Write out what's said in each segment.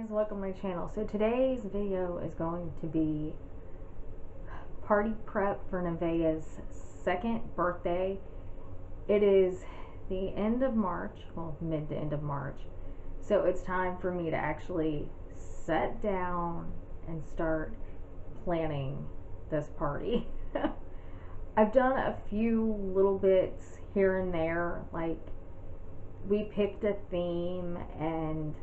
welcome to my channel. So today's video is going to be party prep for Nevaeh's second birthday. It is the end of March, well, mid to end of March. So it's time for me to actually sit down and start planning this party. I've done a few little bits here and there, like we picked a theme and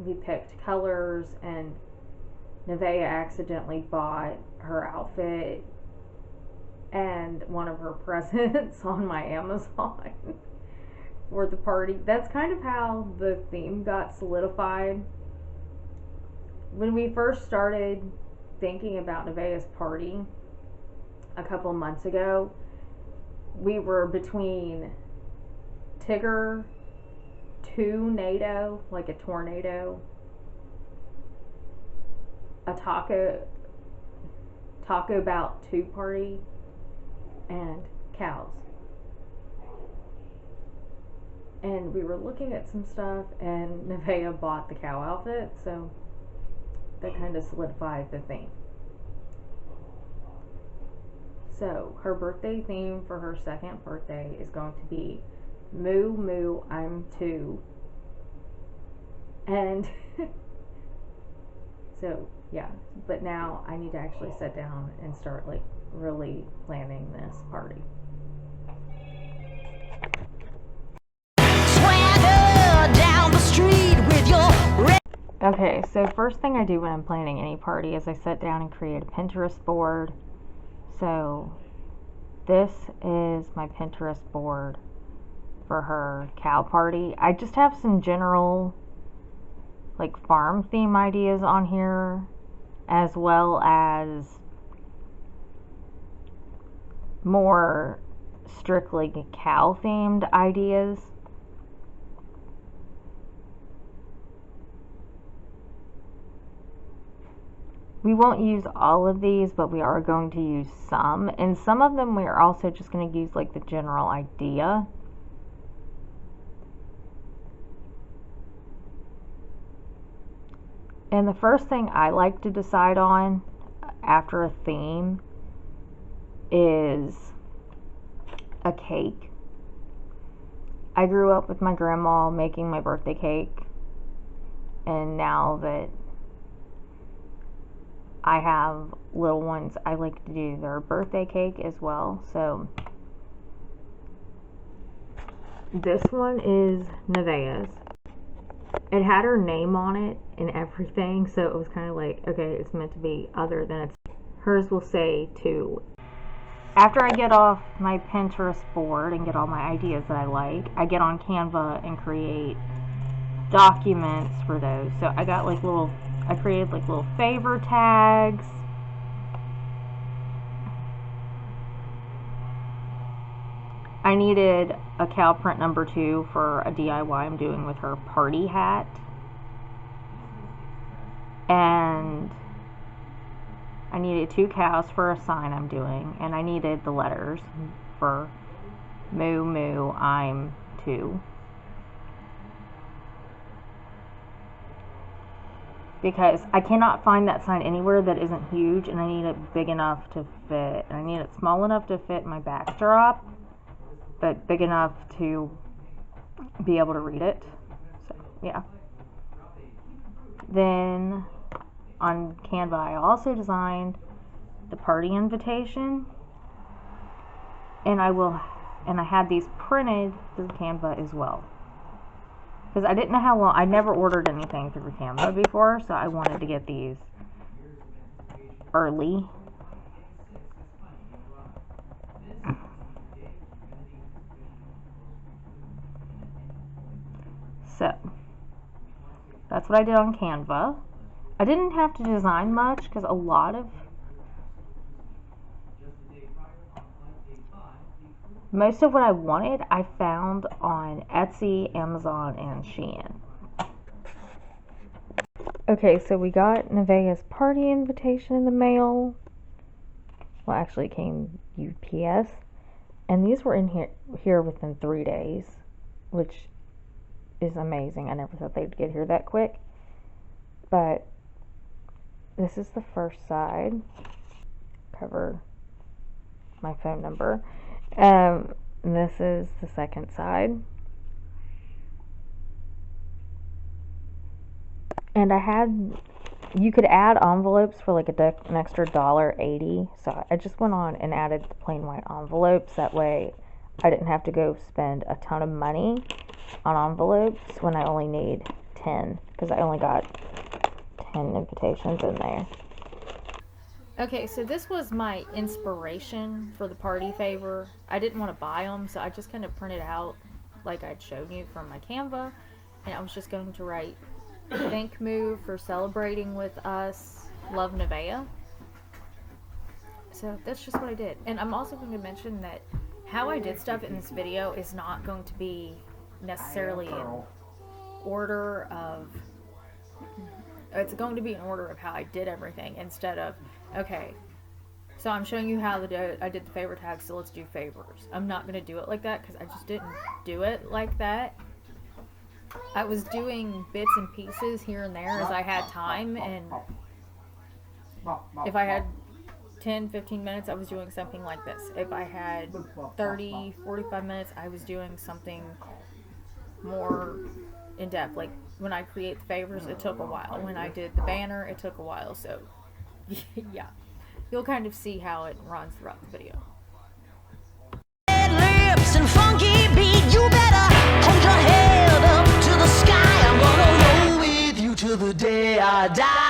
we picked colors, and Nevaeh accidentally bought her outfit and one of her presents on my Amazon for the party. That's kind of how the theme got solidified. When we first started thinking about Nevaeh's party a couple months ago, we were between Tigger, NATO, like a tornado, a Taco Bout 2 party, and cows. And we were looking at some stuff, and Nevaeh bought the cow outfit, so that kind of solidified the theme. So her birthday theme for her second birthday is going to be Moo Moo, I'm 2. And so yeah, but now I need to actually sit down and start like really planning this party. Swagger down the street with your Okay, so first thing I do when I'm planning any party is I sit down and create a Pinterest board. So this is my Pinterest board for her cow party. I just have some general like farm theme ideas on here, as well as more strictly cow themed ideas. We won't use all of these, but we are going to use some, and some of them we are also just going to use like the general idea. And the first thing I like to decide on after a theme is a cake. I grew up with my grandma making my birthday cake, and now that I have little ones, I like to do their birthday cake as well. So this one is Nevaeh's. It had her name on it and everything, so it was kind of like, okay, it's meant to be other than it's. Hers will say 2. After I get off my Pinterest board and get all my ideas that I like, I get on Canva and create documents for those. So I got like I created like little favor tags. I needed a cow print number 2 for a DIY I'm doing with her party hat. And I needed 2 cows for a sign I'm doing. And I needed the letters for Moo Moo, I'm 2. Because I cannot find that sign anywhere that isn't huge, and I need it big enough to fit. And I need it small enough to fit my backdrop, but big enough to be able to read it. So yeah. Then on Canva I also designed the party invitation, and I had these printed through Canva as well, because I didn't know how long. I never ordered anything through Canva before, so I wanted to get these early. So that's what I did on Canva. I didn't have to design much because most of what I wanted I found on Etsy, Amazon, and Shein. Okay, so we got Nevaeh's party invitation in the mail. Well, actually it came UPS, and these were in here within 3 days, which is amazing. I never thought they'd get here that quick. But this is the first side. Cover my phone number. This is the second side. And you could add envelopes for like an extra $1.80. So I just went on and added the plain white envelopes. That way I didn't have to go spend a ton of money on envelopes when I only need 10. Because I only got 10 invitations in there. Okay, so this was my inspiration for the party favor. I didn't want to buy them, so I just kind of printed out like I'd shown you from my Canva. And I was just going to write, "Thank Moo for celebrating with us. Love, Nevaeh." So that's just what I did. And I'm also going to mention that how I did stuff in this video is not going to be necessarily in order of... It's going to be in order of how I did everything instead of, okay, so I'm showing you how I did the favor tag, so let's do favors. I'm not going to do it like that because I just didn't do it like that. I was doing bits and pieces here and there as I had time, and if I had 10-15 minutes, I was doing something like this. If I had 30-45 minutes, I was doing something more in depth. Like when I create the favors, it took a while. When I did the banner, it took a while. So yeah, you'll kind of see how it runs throughout the video. Lips and funky beat, you better hold your head up to the sky. I'm gonna roll with you till the day I die.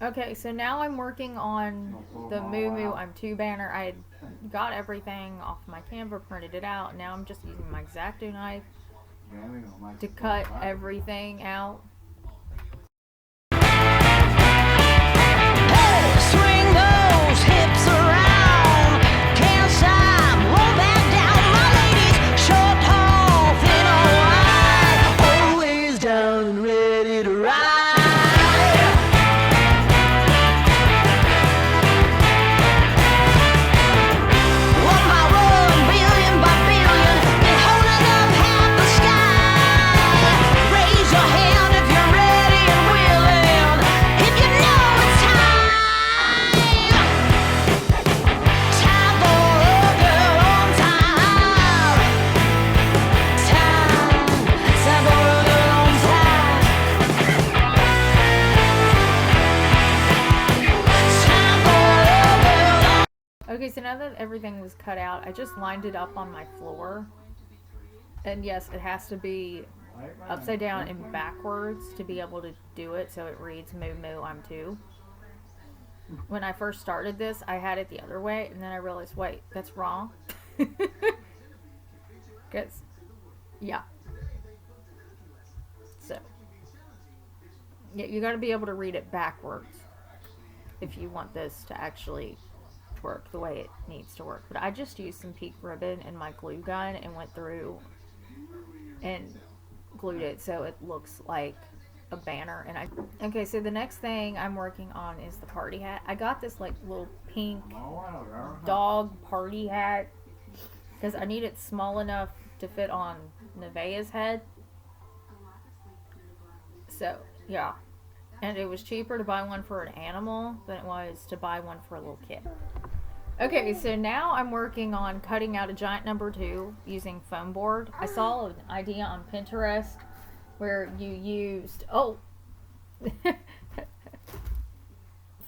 Okay, so now I'm working on the Moo Moo I'm 2 banner. I had got everything off my Canva, printed it out. Now I'm just using my X-Acto knife to cut everything out. Hey, swing those hips around. Can't stop, roll back down. My ladies, short, tall, thin or wide, always down and ready to ride. Okay, so now that everything was cut out, I just lined it up on my floor. And yes, it has to be upside down and backwards to be able to do it, so it reads Moo Moo I'm 2. When I first started this, I had it the other way, and then I realized, wait, that's wrong. Because, yeah. So, yeah, you gotta be able to read it backwards if you want this to actually work the way it needs to work. But I just used some pink ribbon and my glue gun and went through and glued it so it looks like a banner. And okay, so the next thing I'm working on is the party hat. I got this like little pink dog party hat because I need it small enough to fit on Nevaeh's head. So yeah, and it was cheaper to buy one for an animal than it was to buy one for a little kid. Okay, so now I'm working on cutting out a giant number 2 using foam board. I saw an idea on Pinterest where you used,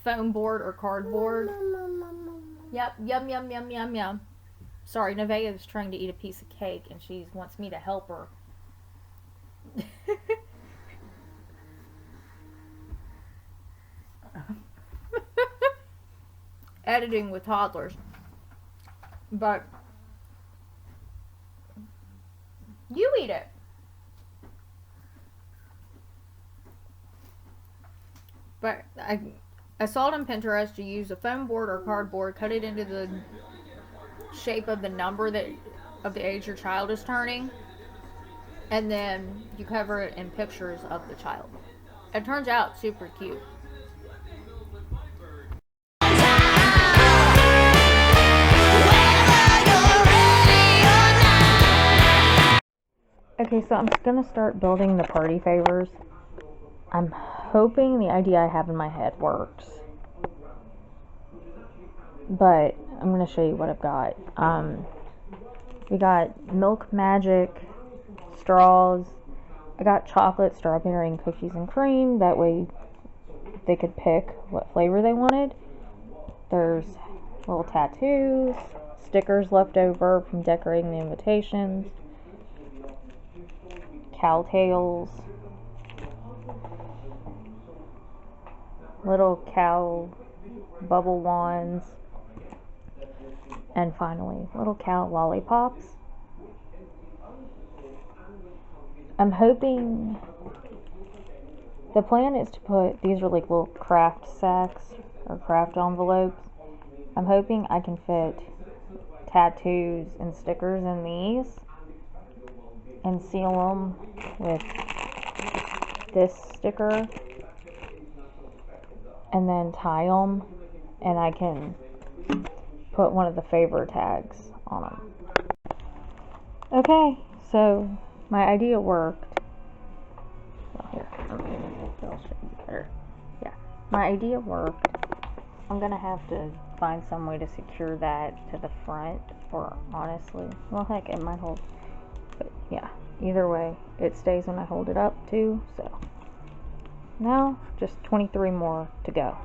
foam board or cardboard. Yep, yum, yum, yum, yum, yum. Sorry, Nevaeh is trying to eat a piece of cake and she wants me to help her. Editing with toddlers. But you eat it. But I saw it on Pinterest. You use a foam board or cardboard, cut it into the shape of the number of the age your child is turning, and then you cover it in pictures of the child. It turns out super cute. Okay, so I'm gonna start building the party favors. I'm hoping the idea I have in my head works, but I'm gonna show you what I've got. We got Milk Magic straws. I got chocolate, strawberry, and cookies and cream. That way they could pick what flavor they wanted. There's little tattoos, stickers left over from decorating the invitations, cow tails, little cow bubble wands, and finally little cow lollipops. I'm hoping, the plan is to put, these are like little craft sacks or craft envelopes. I'm hoping I can fit tattoos and stickers in these and seal them with this sticker and then tie them, and I can put one of the favor tags on them. Okay, so my idea worked. Well, here, I'll show you better. Yeah, my idea worked. I'm gonna have to find some way to secure that to the front, or honestly, well, heck, it might hold. But yeah, either way, it stays when I hold it up too. So now, just 23 more to go.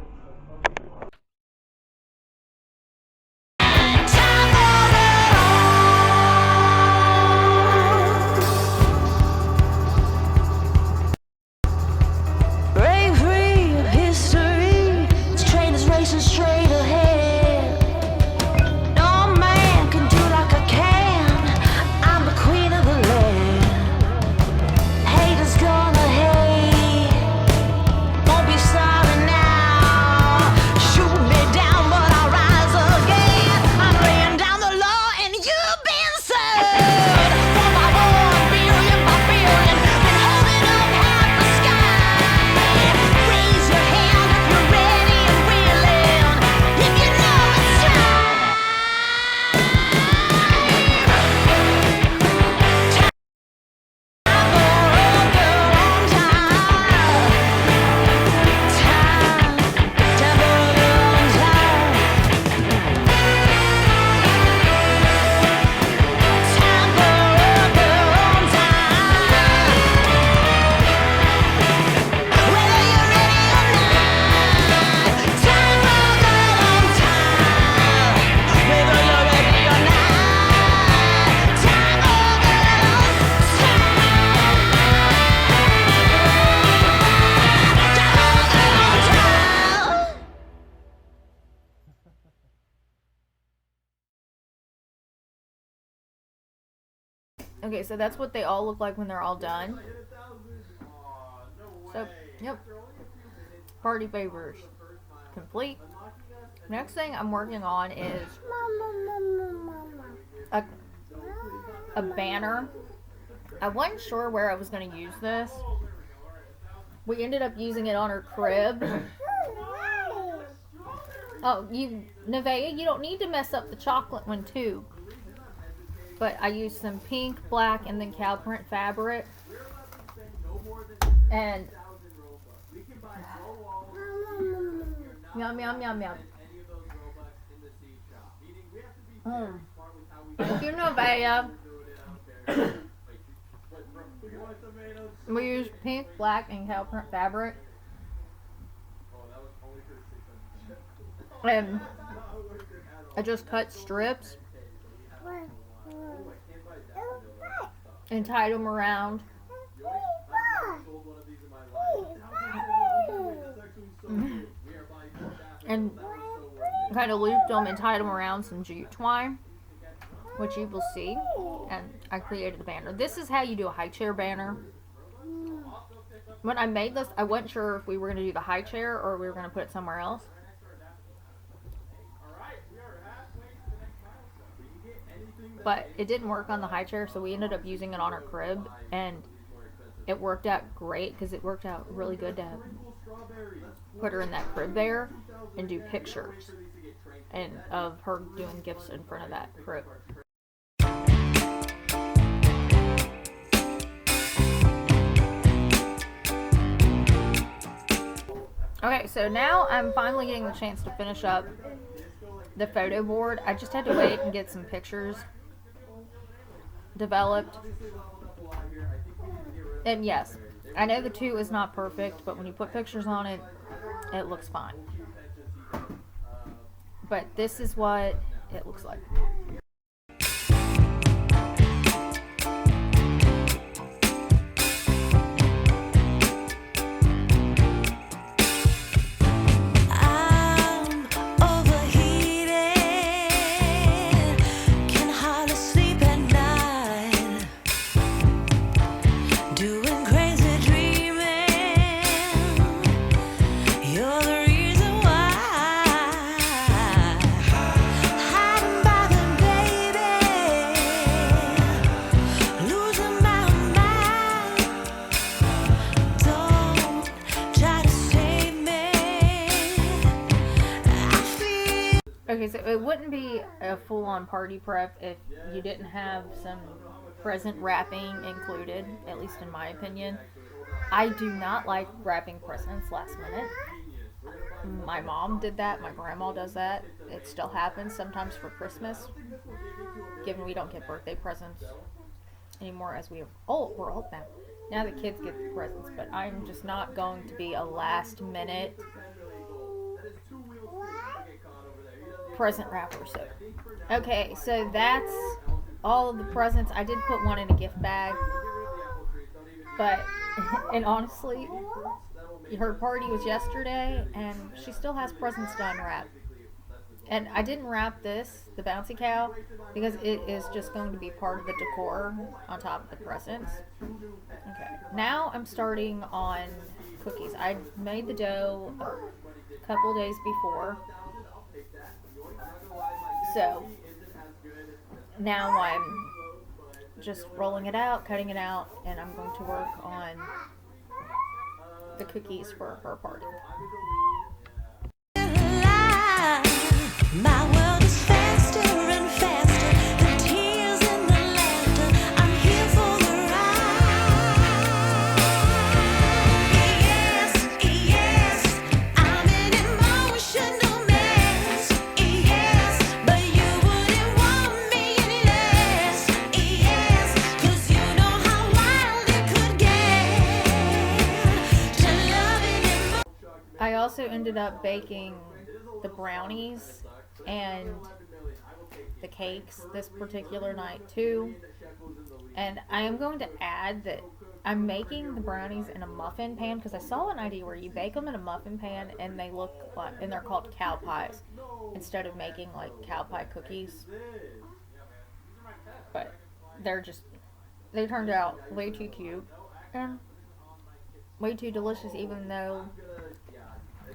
Okay, so that's what they all look like when they're all done. So, yep. Party favors complete. Next thing I'm working on is a banner. I wasn't sure where I was going to use this. We ended up using it on her crib. Oh, Nevaeh, you don't need to mess up the chocolate one too. But I used some pink, black, and then cow print fabric. And yum, yum, yum, yum. Thank you, Nevaeh. We used pink, black, and cow print fabric. And I just cut strips and tied them around. And kind of looped them and tied them around some jute twine, which you will see. And I created the banner. This is how you do a high chair banner. When I made this, I wasn't sure if we were going to do the high chair or we were going to put it somewhere else. But it didn't work on the high chair, so we ended up using it on her crib, and it worked out great because it worked out really good to put her in that crib there and do pictures and of her doing gifts in front of that crib. so now I'm finally getting the chance to finish up the photo board. I just had to wait and get some pictures developed. And yes, I know the 2 is not perfect, but when you put pictures on it, it looks fine. But this is what it looks like. Okay, so it wouldn't be a full-on party prep if you didn't have some present wrapping included, at least in my opinion. I do not like wrapping presents last minute. My mom did that, my grandma does that. It still happens sometimes for Christmas, given we don't get birthday presents anymore as we're old now. Now the kids get the presents, but I'm just not going to be a last minute present wrapper. So okay, so that's all of the presents. I did put one in a gift bag, but and honestly, her party was yesterday and she still has presents to unwrap. And I didn't wrap this, the bouncy cow, because it is just going to be part of the decor on top of the presents. Okay, now I'm starting on cookies. I made the dough a couple days before. So now I'm just rolling it out, cutting it out, and I'm going to work on the cookies for her party. My world is faster and faster. The tears and the laughter. I'm here for the ride. Yes, yes, I'm an emotional mess. Yes, but you wouldn't want me any less. Yes, 'cause you know how wild it could get. To love it. I also ended up baking the brownies and the cakes this particular night too, and I am going to add that I'm making the brownies in a muffin pan because I saw an idea where you bake them in a muffin pan and they look like, and they're called cow pies instead of making like cow pie cookies. But they turned out way too cute and way too delicious, even though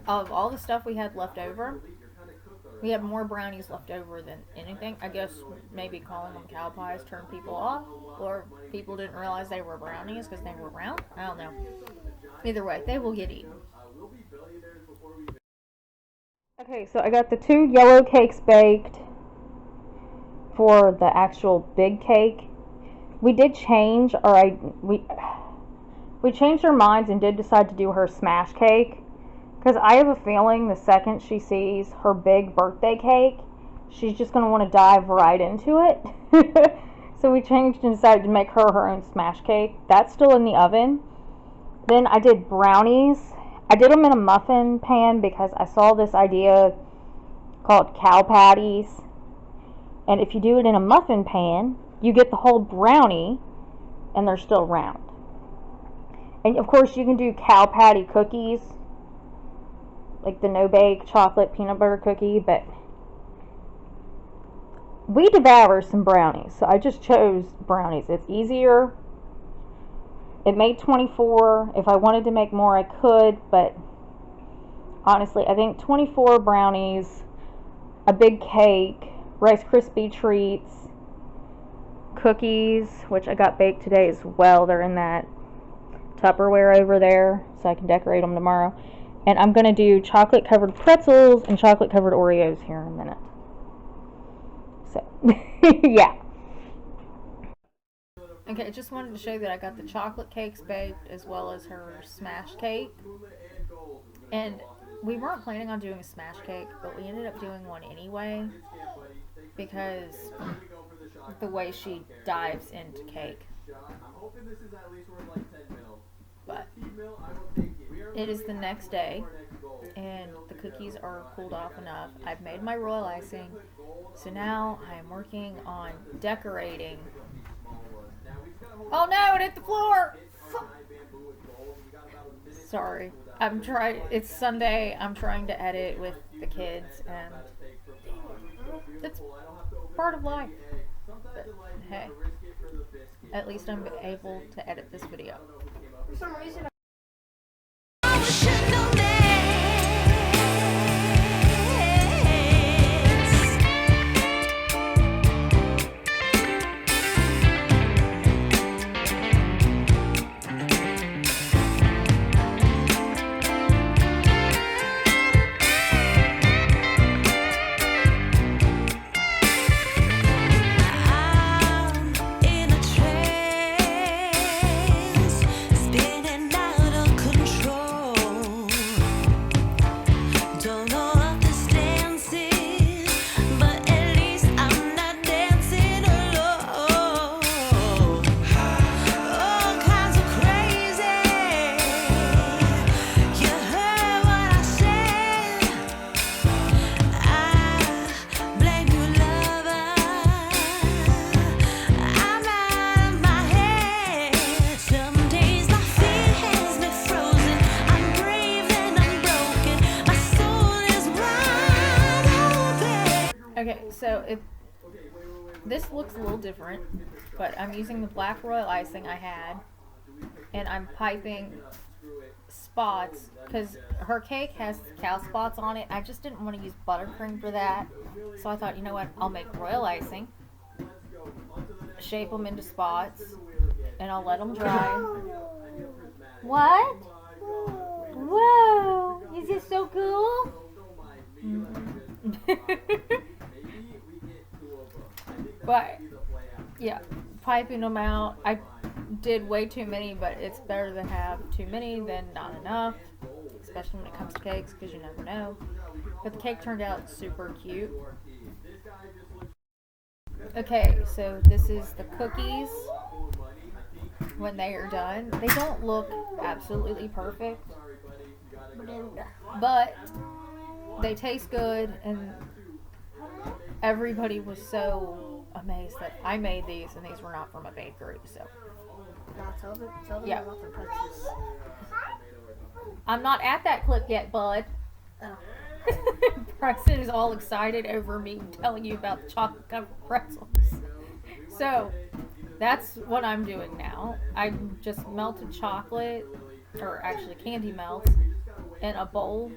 of all the stuff we had left over, we had more brownies left over than anything. I guess maybe calling them cow pies turned people off, or people didn't realize they were brownies because they were round. I don't know. Either way, they will get eaten. Okay, so I got the 2 yellow cakes baked for the actual big cake. We did change, we changed our minds and did decide to do her smash cake. Because I have a feeling the second she sees her big birthday cake, she's just going to want to dive right into it. So we changed and decided to make her own smash cake. That's still in the oven. Then I did brownies. I did them in a muffin pan because I saw this idea called cow patties. And if you do it in a muffin pan, you get the whole brownie and they're still round. And of course you can do cow patty cookies, like the no-bake chocolate peanut butter cookie, but we devour some brownies, so I just chose brownies. It's easier. It made 24. If I wanted to make more, I could, but honestly, I think 24 brownies, a big cake, Rice Krispie treats, cookies, which I got baked today as well. They're in that Tupperware over there, so I can decorate them tomorrow. And I'm going to do chocolate covered pretzels and chocolate covered Oreos here in a minute. So, yeah. Okay, I just wanted to show you that I got the chocolate cakes baked as well as her smash cake. And we weren't planning on doing a smash cake, but we ended up doing one anyway because the way she dives into cake. But it is the next day, and the cookies are cooled off enough. I've made my royal icing, so now I am working on decorating. Oh no, it hit the floor! Sorry. It's Sunday. I'm trying to edit with the kids, and it's part of life. But hey, at least I'm able to edit this video. For some reason, Okay, so this looks a little different, but I'm using the black royal icing I had, and I'm piping spots because her cake has cow spots on it. I just didn't want to use buttercream for that, so I thought, you know what, I'll make royal icing, shape them into spots, and I'll let them dry. What? Whoa! Is this so cool? But yeah, piping them out. I did way too many, but it's better to have too many than not enough, especially when it comes to cakes, because you never know. But the cake turned out super cute. Okay, so this is the cookies when they are done. They don't look absolutely perfect, but they taste good, and everybody was so amazed that I made these, and these were not from a bakery. So tell them yeah. about the pretzels. I'm not at that clip yet, bud. Oh. Preston is all excited over me telling you about the chocolate covered pretzels. So that's what I'm doing now. I just melted chocolate, or actually candy melt, in a bowl,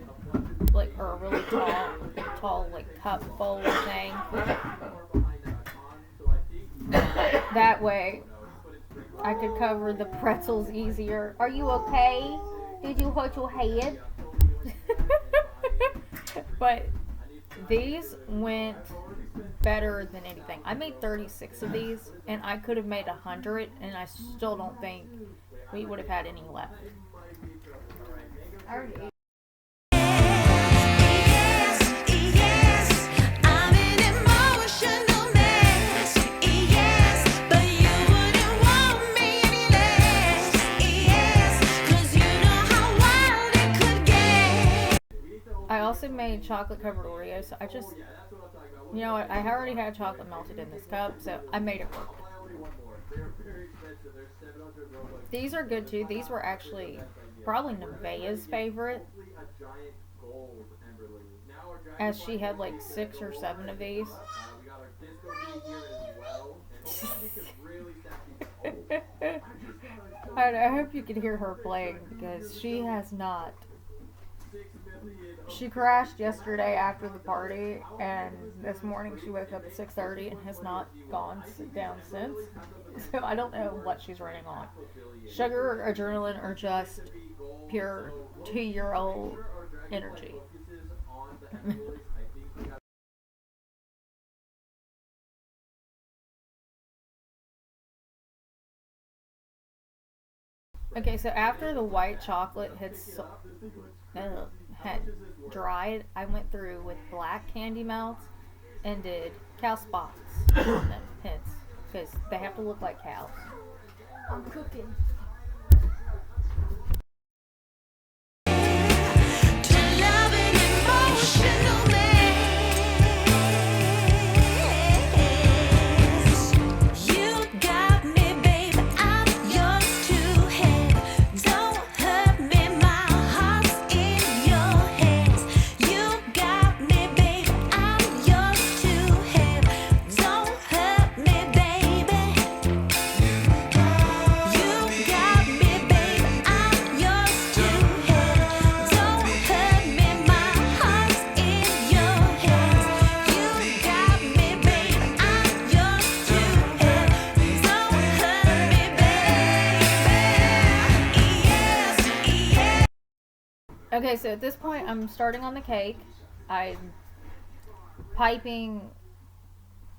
like, or a really tall like cup bowl thing. That way I could cover the pretzels easier. Are you okay? Did you hurt your head? But these went better than anything. I made 36 of these, and I could have made 100, and I still don't think we would have had any left. I already ate. I also made chocolate covered Oreos, so I just, you know what, I already had chocolate melted in this cup, so I made it work. These are good too. These were actually probably Nevaeh's favorite, as she had like 6 or 7 of these. I hope you can hear her playing, because she has not. She crashed yesterday after the party, and this morning she woke up at 6:30 and has not gone down since. So I don't know what she's running on. Sugar, or adrenaline, or just pure 2-year-old energy. Okay, so after the white chocolate had dried, I went through with black candy melts and did cow spots on them, hence, because they have to look like cows. I'm cooking. To love an emotional mess. You got me, babe, I'm yours to have. Don't hurt me, my heart's in your hands. You got me, babe, I'm yours to have. Don't hurt me, baby. You got me, babe, I'm yours to have. Don't hurt me, my heart's in your hands. You got me, babe, I'm yours to have. Don't hurt me, baby. Yes, yes. Okay, so at this point, I'm starting on the cake. I'm piping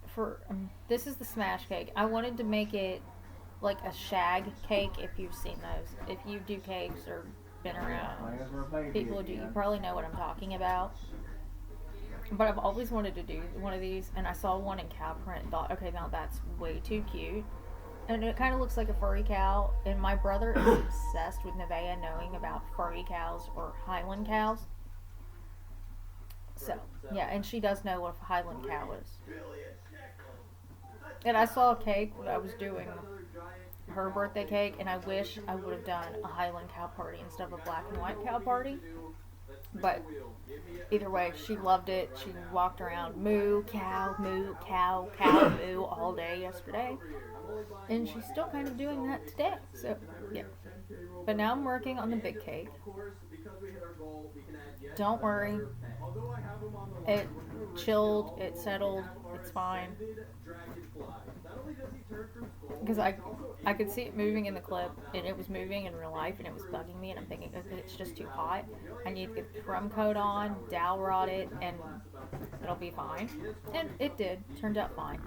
for, this is the smash cake. I wanted to make it like a shag cake, if you've seen those. If you do cakes or been around people who do, you probably know what I'm talking about. But I've always wanted to do one of these, and I saw one in cow print and thought, okay, now that's way too cute. And it kind of looks like a furry cow, and my brother is obsessed with Nevaeh knowing about furry cows or Highland cows. So, yeah, and she does know what a Highland cow is. And I saw a cake when I was doing her birthday cake, and I wish I would have done a Highland cow party instead of a black and white cow party. But either way, she loved it. She walked around moo, cow, moo, cow, cow, moo all day yesterday. And she's still kind of doing that today. So, yeah. But now I'm working on the big cake. Don't worry. It chilled, it settled, it's fine. Because I could see it moving in the clip, and it was moving in real life, and it was bugging me, and I'm thinking, okay, it's just too hot. I need to get the crumb coat on, dowel rod it, and it'll be fine. And it did. Turned out fine.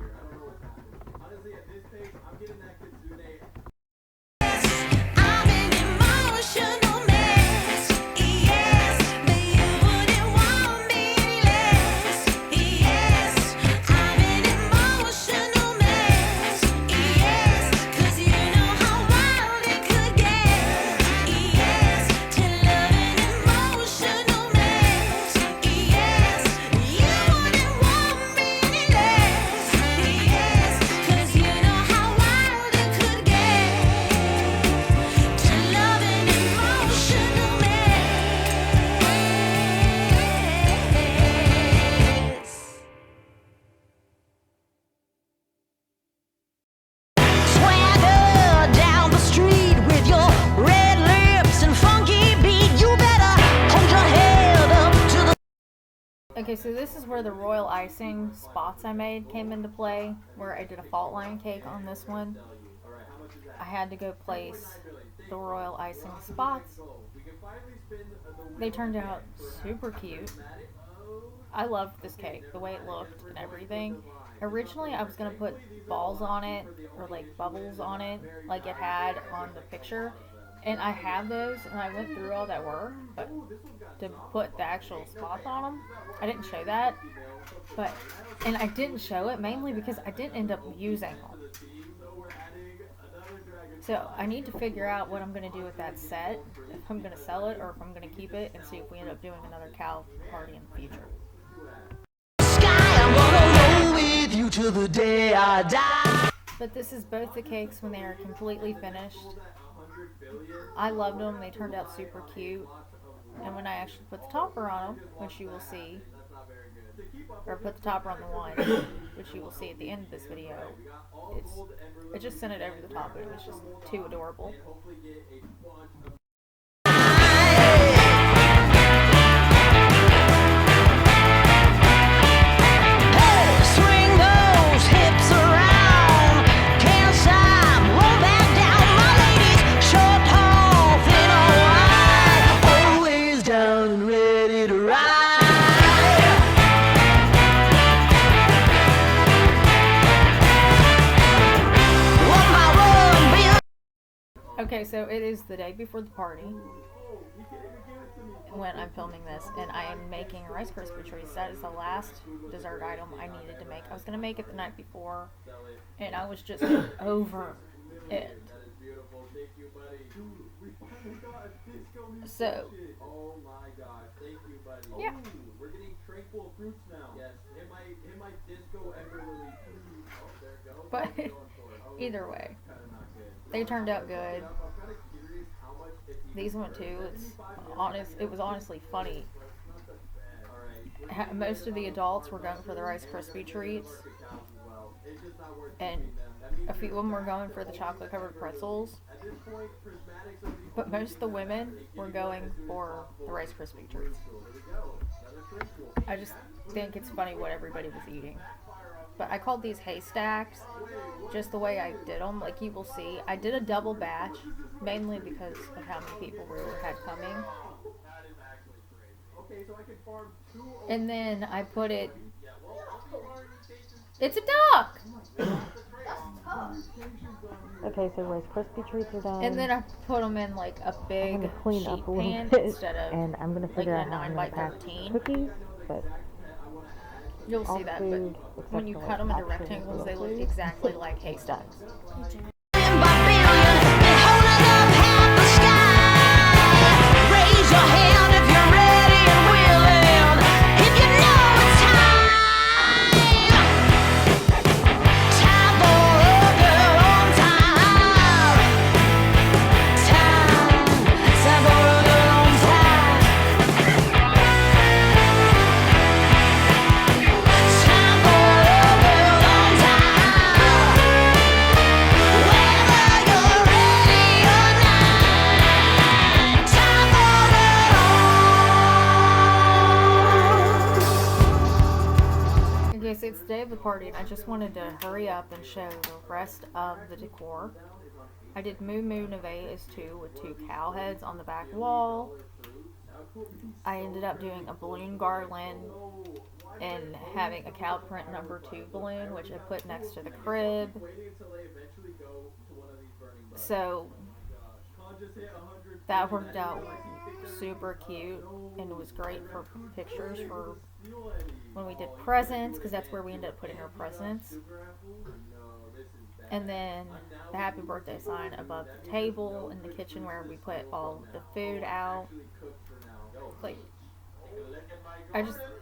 I'm an emotional mess. Yes, but you wouldn't want me less. Yes, I'm an emotional mess. Yes, 'cause you know how wild it could get. Yes, to love an emotional mess. Yes, you wouldn't want me less. Yes, 'cause you know how wild it could get. To love an emotional mess. Swagger down the street with your red lips and funky beat. You better hold your head up to the. Okay, so this is where the royal icing spots I made came into play, where I did a fault line cake on this one. I had to go place the royal icing spots. They turned out super cute. I loved this cake, the way it looked and everything. Originally, I was going to put balls on it, or like bubbles on it, like it had on the picture. And I have those, and I went through all that work, but to put the actual spots on them, I didn't show that. And I didn't show it mainly because I didn't end up using them. So I need to figure out what I'm going to do with that set, if I'm going to sell it or if I'm going to keep it, and see if we end up doing another cow party in the future. Sky, I'm gonna roll with you till the day I die. But this is both the cakes when they are completely finished. I loved them. They turned out super cute. And when I actually put the topper on them, which you will see, or put the topper on the one, which you will see at the end of this video, I just sent it over the top, and it was just too adorable. Swing those hips around, can't stop, roll back down. My ladies, short, tall, thin or wide, always down and ready to ride. One by one, Okay, so it is the day before the party. when I'm filming this, and I am making Rice Krispie treats. That is the last dessert item I needed to make. I was gonna make it the night before, and I was just over it. So, oh my gosh, thank you, buddy. Yeah. Oh, we're getting tranquil fruits now. Yes, hit my disco ever release. Oh, there it goes. but Going for it. Oh, either way, kinda not good. they turned out good. I'm kinda curious how much These went too. It was honestly funny. Most of the adults were going for the Rice Krispie treats, and a few of them were going for the chocolate covered pretzels. But most of the women were going for the Rice Krispie treats. I just think it's funny what everybody was eating. But I called these haystacks just the way I did them. Like you will see, I did a double batch, mainly because of how many people we had coming. And then I put it. It's a duck! Okay, so Rice Krispie treats are done. And then I put them in like a I'm big gonna clean sheet up a little pan bit, instead of and I'm gonna like figure a out how I'm 9 gonna by pack 13. cookies. But You'll all see that, food, but except when you for, cut like, them into actual rectangles, they real look food, exactly like haystacks. Raise your hand if you're ready and willing. If you know it's time. Time for a girl on time. Time for a girl on time. Time for a girl on time. Whether you're ready or not. Time for Okay, so it's the day of the party, and I just wanted to hurry up and show the rest of the decor. I did Moo Moo Nevaeh's too, with 2 cow heads on the back wall. I ended up doing a balloon garland and having a cow print #2 balloon, which I put next to the crib. So that worked out super cute, and it was great for pictures for when we did presents, because that's where we ended up putting our presents. And then the happy birthday sign above the table in the kitchen where we put all the food out. Like,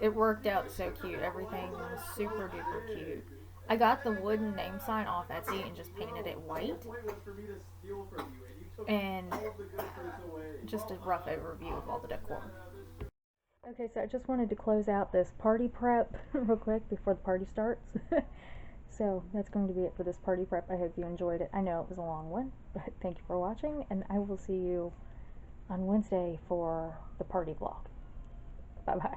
it worked out so cute. Everything was super duper cute. I got the wooden name sign off Etsy and just painted it white. And just a rough overview of all the decor. okay, so I just wanted to close out this party prep real quick before the party starts. So that's going to be it for this party prep. I hope you enjoyed it. I know it was a long one, but thank you for watching, and I will see you on Wednesday for the party vlog. Bye bye.